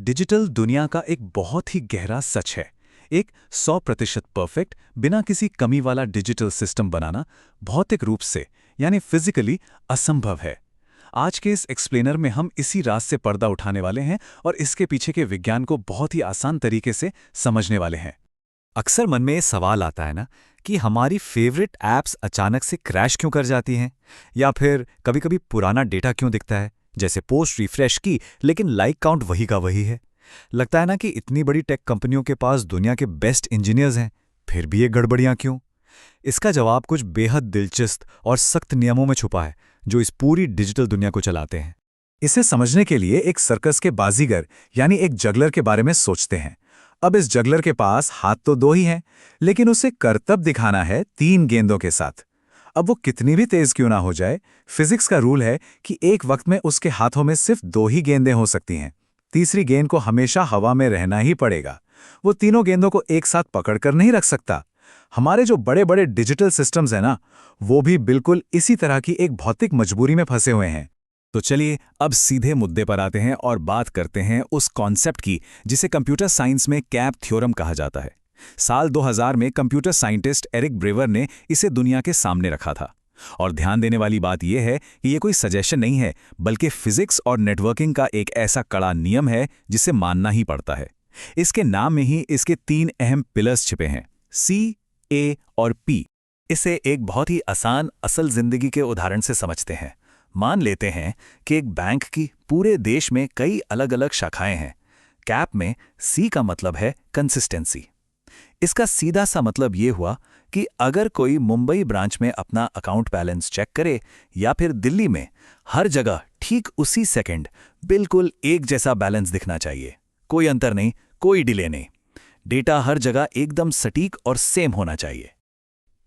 Digital दुनिया का एक बहुत ही गहरा सच है। एक 100% परफेक्ट बिना किसी कमी वाला डिजिटल सिस्टम बनाना भौतिक रूप से यानी फिजिकली असंभव है। आज के इस एक्सप्लेनर में हम इसी राज से पर्दा उठाने वाले हैं और इसके पीछे के विज्ञान को बहुत ही आसान तरीके से समझने वाले हैं। अक्सर मन में सवाल आता है ना कि हमारी फेवरेट ऐप्स अचानक से क्रैश क्यों कर जाती हैं, या फिर कभी-कभी पुराना डेटा क्यों दिखता है, जैसे पोस्ट रिफ्रेश की लेकिन लाइक काउंट वही का वही है। लगता है ना कि इतनी बड़ी टेक कंपनियों के पास दुनिया के बेस्ट इंजीनियर्स हैं, फिर भी ये गड़बड़ियां क्यों? इसका जवाब कुछ बेहद दिलचस्प और सख्त नियमों में छुपा है जो इस पूरी डिजिटल दुनिया को चलाते हैं। इसे समझने के लिए एक सर्कस के बाजीगर यानी एक जगलर के बारे में सोचते हैं। अब इस जगलर के पास हाथ तो दो ही हैं, लेकिन उसे करतब दिखाना है 3 गेंदों के साथ। अब वो कितनी भी तेज क्यों ना हो जाए, फिजिक्स का रूल है कि एक वक्त में उसके हाथों में सिर्फ 2 ही गेंदें हो सकती हैं। तीसरी गेंद को हमेशा हवा में रहना ही पड़ेगा। वो तीनों गेंदों को एक साथ पकड़कर नहीं रख सकता। हमारे जो बड़े बड़े डिजिटल सिस्टम्स हैं ना, वो भी बिल्कुल इसी तरह की एक भौतिक मजबूरी में फंसे हुए हैं। तो चलिए अब सीधे मुद्दे पर आते हैं और बात करते हैं उस कॉन्सेप्ट की जिसे कंप्यूटर साइंस में कैप थ्योरम कहा जाता है। साल 2000 में कंप्यूटर साइंटिस्ट एरिक ब्रेवर ने इसे दुनिया के सामने रखा था। और ध्यान देने वाली बात यह है कि ये कोई सजेशन नहीं है, बल्कि फिजिक्स और नेटवर्किंग का एक ऐसा कड़ा नियम है जिसे मानना ही पड़ता है। इसके नाम में ही इसके 3 अहम पिलर्स छिपे हैं, सी, ए और पी। इसे एक बहुत ही आसान असल जिंदगी के उदाहरण से समझते हैं। मान लेते हैं कि एक बैंक की पूरे देश में कई अलग अलग शाखाएं हैं। कैप में सी का मतलब है कंसिस्टेंसी। इसका सीधा सा मतलब ये हुआ कि अगर कोई मुंबई ब्रांच में अपना अकाउंट बैलेंस चेक करे या फिर दिल्ली में, हर जगह ठीक उसी सेकंड बिल्कुल एक जैसा बैलेंस दिखना चाहिए। कोई अंतर नहीं, कोई डिले नहीं। डेटा हर जगह एकदम सटीक और सेम होना चाहिए।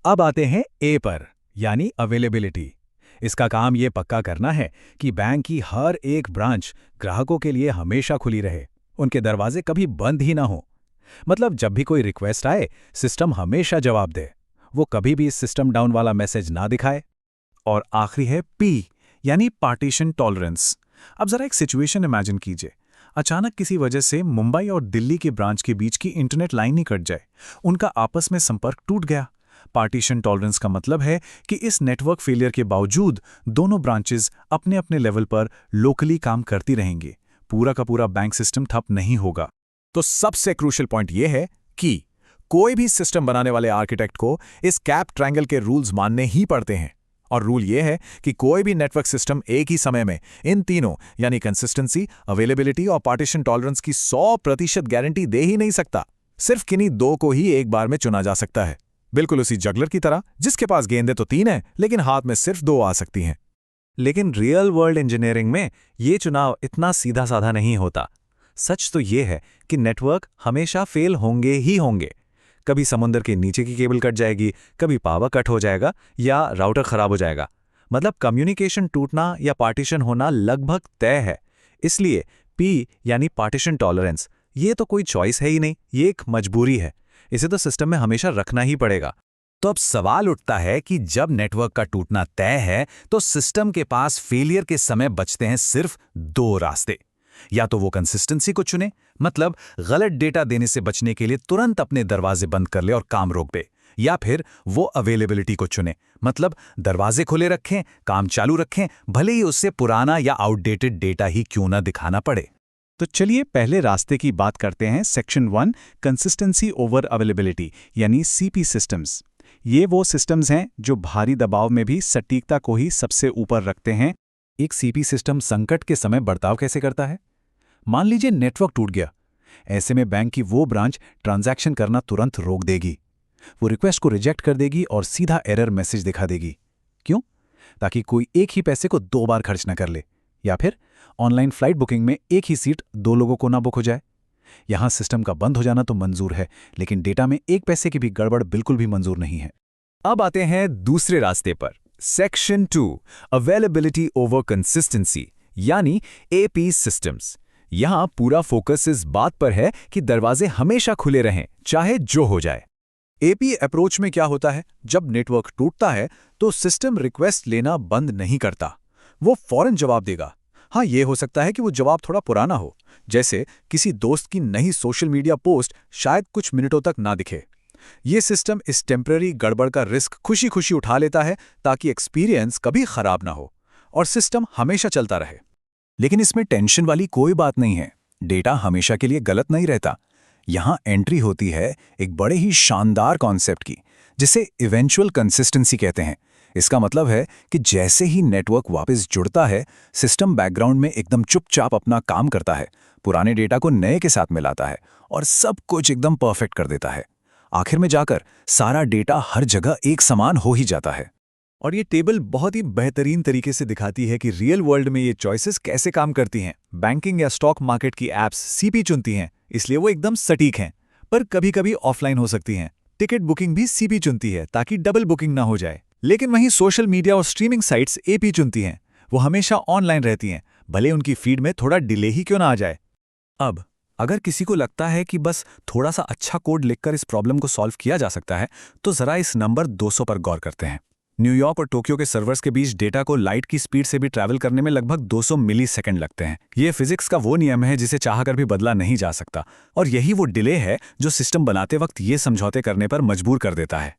अब आते हैं ए पर, यानी अवेलेबिलिटी। इसका काम ये पक्का करना है कि बैंक की हर एक ब्रांच ग्राहकों के लिए हमेशा खुली रहे, उनके दरवाजे कभी बंद ही ना हो। मतलब जब भी कोई रिक्वेस्ट आए, सिस्टम हमेशा जवाब दे, वो कभी भी सिस्टम डाउन वाला मैसेज ना दिखाए। और आखिरी है पी, यानी पार्टीशन टॉलरेंस। अब जरा एक सिचुएशन इमेजिन कीजिए। अचानक किसी वजह से मुंबई और दिल्ली के ब्रांच के बीच की इंटरनेट लाइन ही कट जाए, उनका आपस में संपर्क टूट गया। पार्टीशन टॉलरेंस का मतलब है कि इस नेटवर्क फेलियर के बावजूद दोनों ब्रांचेस अपने अपने लेवल पर लोकली काम करती रहेंगी। पूरा का पूरा बैंक सिस्टम ठप नहीं होगा। तो सबसे क्रूशियल पॉइंट यह है कि कोई भी सिस्टम बनाने वाले आर्किटेक्ट को इस कैप ट्रायंगल के रूल्स मानने ही पड़ते हैं। और रूल यह है कि कोई भी नेटवर्क सिस्टम एक ही समय में इन तीनों यानी कंसिस्टेंसी, अवेलेबिलिटी और पार्टीशन टॉलरेंस की 100% गारंटी दे ही नहीं सकता। सिर्फ किन्हीं 2 को ही एक बार में चुना जा सकता है, बिल्कुल उसी जगलर की तरह जिसके पास गेंदें तो 3 हैं लेकिन हाथ में सिर्फ 2 आ सकती हैं। लेकिन रियल वर्ल्ड इंजीनियरिंग में ये चुनाव इतना सीधा साधा नहीं होता। सच तो ये है कि नेटवर्क हमेशा फेल होंगे ही होंगे। कभी समुद्र के नीचे की केबल कट जाएगी, कभी पावर कट हो जाएगा या राउटर खराब हो जाएगा। मतलब कम्युनिकेशन टूटना या पार्टीशन होना लगभग तय है। इसलिए पी यानी पार्टीशन टॉलरेंस ये तो कोई चॉइस है ही नहीं, ये एक मजबूरी है। इसे तो सिस्टम में हमेशा रखना ही पड़ेगा। तो अब सवाल उठता है कि जब नेटवर्क का टूटना तय है तो सिस्टम के पास फेलियर के समय बचते हैं सिर्फ 2 रास्ते। या तो वो कंसिस्टेंसी को चुने, मतलब गलत डेटा देने से बचने के लिए तुरंत अपने दरवाजे बंद कर ले और काम रोक दे, या फिर वो अवेलेबिलिटी को चुने, मतलब दरवाजे खुले रखें, काम चालू रखें, भले ही उससे पुराना या आउटडेटेड डेटा ही क्यों ना दिखाना पड़े। तो चलिए पहले रास्ते की बात करते हैं। सेक्शन 1, कंसिस्टेंसी ओवर अवेलेबिलिटी यानी सीपी सिस्टम्स। ये वो सिस्टम्स हैं जो भारी दबाव में भी सटीकता को ही सबसे ऊपर रखते हैं। एक सीपी सिस्टम संकट के समय बर्ताव कैसे करता है? मान लीजिए नेटवर्क टूट गया। ऐसे में बैंक की वो ब्रांच ट्रांजैक्शन करना तुरंत रोक देगी। वो रिक्वेस्ट को रिजेक्ट कर देगी और सीधा एरर मैसेज दिखा देगी। क्यों? ताकि कोई एक ही पैसे को 2 बार खर्च न कर ले, या फिर ऑनलाइन फ्लाइट बुकिंग में एक ही सीट 2 लोगों को ना बुक हो जाए। यहां सिस्टम का बंद हो जाना तो मंजूर है, लेकिन डेटा में 1 पैसे की भी गड़बड़ बिल्कुल भी मंजूर नहीं है। अब आते हैं दूसरे रास्ते पर, सेक्शन 2, अवेलेबिलिटी ओवर कंसिस्टेंसी यानी एपी सिस्टम्स। यहां पूरा फोकस इस बात पर है कि दरवाजे हमेशा खुले रहें, चाहे जो हो जाए। एपी अप्रोच में क्या होता है? जब नेटवर्क टूटता है तो सिस्टम रिक्वेस्ट लेना बंद नहीं करता, वो फौरन जवाब देगा। हाँ, ये हो सकता है कि वो जवाब थोड़ा पुराना हो, जैसे किसी दोस्त की नई सोशल मीडिया पोस्ट शायद कुछ मिनटों तक ना दिखे। ये सिस्टम इस टेम्पररी गड़बड़ का रिस्क खुशी खुशी उठा लेता है ताकि एक्सपीरियंस कभी खराब ना हो और सिस्टम हमेशा चलता रहे। लेकिन इसमें टेंशन वाली कोई बात नहीं है। डेटा हमेशा के लिए गलत नहीं रहता। यहाँ एंट्री होती है एक बड़े ही शानदार कॉन्सेप्ट की, जिसे इवेंचुअल कंसिस्टेंसी कहते हैं। इसका मतलब है कि जैसे ही नेटवर्क वापस जुड़ता है, सिस्टम बैकग्राउंड में एकदम चुपचाप अपना काम करता है, पुराने डेटा को नए के साथ मिलाता है और सब कुछ एकदम परफेक्ट कर देता है। आखिर में जाकर सारा डेटा हर जगह एक समान हो ही जाता है। और ये टेबल बहुत ही बेहतरीन तरीके से दिखाती है कि रियल वर्ल्ड में ये चॉइसेस कैसे काम करती हैं। बैंकिंग या स्टॉक मार्केट की एप्स सीपी चुनती हैं, इसलिए वो एकदम सटीक हैं, पर कभी कभी ऑफलाइन हो सकती हैं। टिकट बुकिंग भी सीपी चुनती है ताकि डबल बुकिंग ना हो जाए। लेकिन वहीं सोशल मीडिया और स्ट्रीमिंग साइट्स एपी चुनती हैं, वो हमेशा ऑनलाइन रहती हैं, भले उनकी फीड में थोड़ा डिले ही क्यों ना आ जाए। अब अगर किसी को लगता है कि बस थोड़ा सा अच्छा कोड लिखकर इस प्रॉब्लम को सॉल्व किया जा सकता है, तो जरा इस नंबर 200 पर गौर करते हैं। न्यूयॉर्क और टोक्यो के सर्वर्स के बीच डेटा को लाइट की स्पीड से भी ट्रैवल करने में लगभग 200 मिलीसेकंड लगते हैं। ये फिजिक्स का वो नियम है जिसे चाहकर भी बदला नहीं जा सकता, और यही वो डिले है जो सिस्टम बनाते वक्त ये समझौते करने पर मजबूर कर देता है।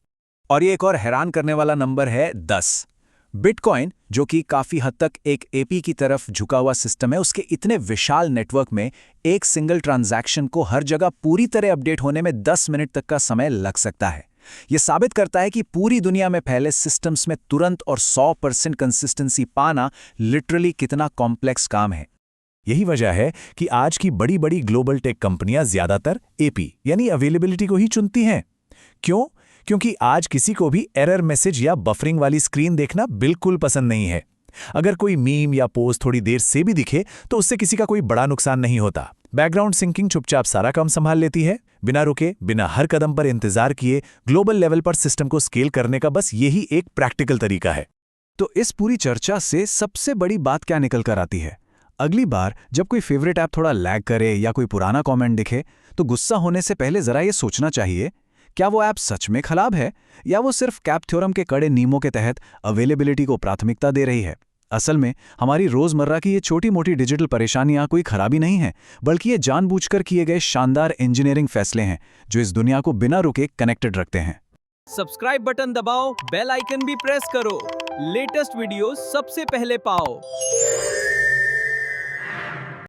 और ये एक और हैरान करने वाला नंबर है 10। बिटकॉइन, जो कि काफी हद तक एक एपी की तरफ झुका हुआ सिस्टम है, उसके इतने विशाल नेटवर्क में एक सिंगल ट्रांजैक्शन को हर जगह पूरी तरह अपडेट होने में 10 मिनट तक का समय लग सकता है। यह साबित करता है कि पूरी दुनिया में फैले सिस्टम्स में तुरंत और 100% कंसिस्टेंसी पाना लिटरली कितना कॉम्प्लेक्स काम है। यही वजह है कि आज की बड़ी बड़ी ग्लोबल टेक कंपनियां ज्यादातर एपी यानी अवेलेबिलिटी को ही चुनती हैं। क्यों? क्योंकि आज किसी को भी एरर मैसेज या बफरिंग वाली स्क्रीन देखना बिल्कुल पसंद नहीं है। अगर कोई मीम या पोस्ट थोड़ी देर से भी दिखे तो उससे किसी का कोई बड़ा नुकसान नहीं होता। बैकग्राउंड सिंकिंग चुपचाप सारा काम संभाल लेती है, बिना रुके, बिना हर कदम पर इंतजार किए। ग्लोबल लेवल पर सिस्टम को स्केल करने का बस यही एक प्रैक्टिकल तरीका है। तो इस पूरी चर्चा से सबसे बड़ी बात क्या निकल कर आती है? अगली बार जब कोई फेवरेट ऐप थोड़ा लैग करे या कोई पुराना कमेंट दिखे, तो गुस्सा होने से पहले जरा ये सोचना चाहिए, क्या वो ऐप सच में खराब है या वो सिर्फ कैप थ्योरम के कड़े नियमों के तहत अवेलेबिलिटी को प्राथमिकता दे रही है? असल में हमारी रोजमर्रा की ये छोटी मोटी डिजिटल परेशानियां कोई खराबी नहीं है, बल्कि ये जानबूझकर किए गए शानदार इंजीनियरिंग फैसले हैं जो इस दुनिया को बिना रुके कनेक्टेड रखते हैं। सब्सक्राइब बटन दबाओ, बेल आइकन भी प्रेस करो, लेटेस्ट वीडियो सबसे पहले पाओ।